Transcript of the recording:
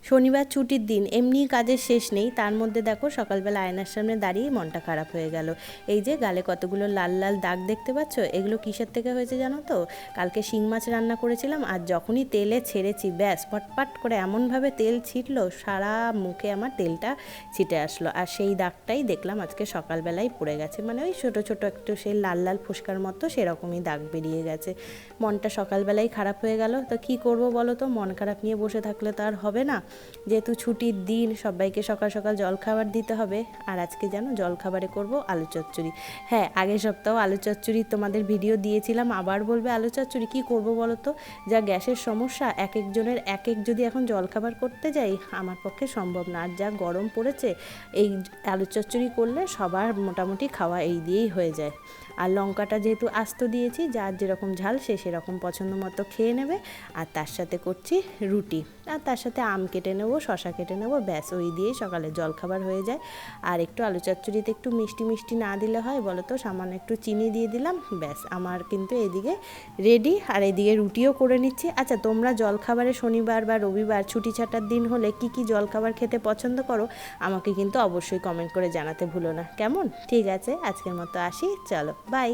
শনিবার ছুটির দিন, এমনি কাজের শেষ নেই, তার মধ্যে দেখো সকালবেলা আয়নার সামনে দাঁড়িয়ে মনটা খারাপ হয়ে গেল। এই যে গালে কতগুলো লাল লাল দাগ দেখতে পাচ্ছ, এগুলো কিসের থেকে হয়েছে জানো তো? কালকে শিং মাছ রান্না করেছিলাম, আর যখনই তেলে ছেড়েছি ব্যাস পটপাট করে এমনভাবে তেল ছিটলো, সারা মুখে আমার তেলটা ছিটে আসলো। আর সেই দাগটাই দেখলাম আজকে সকালবেলায় পড়ে গেছে, মানে ওই ছোটো ছোটো একটু সেই লাল লাল ফুসকার মতো সেরকমই দাগ বেরিয়ে গেছে। মনটা সকালবেলাই খারাপ হয়ে গেল। তো কী করবো বলো তো, মন খারাপ নিয়ে বসে থাকলে তো আর হবে না। যেহেতু ছুটির দিন, সবাইকে সকাল সকাল জলখাবার দিতে হবে। আর আজকে জানো জলখাবারে করব আলু চচ্চড়ি। হ্যাঁ, আগের সপ্তাহ আলু চচ্চড়ি তোমাদের ভিডিও দিয়েছিলাম, আবার বলবে আলু চচ্চড়ি কী করবো বলো তো? যা গ্যাসের সমস্যা, এক একজনের এক এক যদি এখন জলখাবার করতে যাই, আমার পক্ষে সম্ভব না। আর যা গরম পড়েছে, এই আলু চচ্চড়ি করলে সবার মোটামুটি খাওয়া এই দিয়েই হয়ে যায়। আর লঙ্কাটা যেহেতু আস্ত দিয়েছি, যার যেরকম ঝাল সে সেরকম পছন্দ মতো খেয়ে নেবে। আর তার সাথে করছি রুটি, আর তার সাথে আম কেটে নেবো, শশা কেটে নেবো, ব্যাস ওই দিয়েই সকালে জলখাবার হয়ে যায়। আর একটু আলু চচ্চড়িতে একটু মিষ্টি মিষ্টি না দিলে হয় বলো তো? সামান্য একটু চিনি দিয়ে দিলাম, ব্যাস আমার কিন্তু এদিকে রেডি। আর এদিকে রুটিও করে নিচ্ছি। আচ্ছা, তোমরা জলখাবারে শনিবার বা রবিবার ছুটি ছাটার দিন হলে কি কি জলখাবার খেতে পছন্দ করো? আমাকে কিন্তু অবশ্যই কমেন্ট করে জানাতে ভুলো না, কেমন? ঠিক আছে, আজকের মতো আসি, চলো বাই।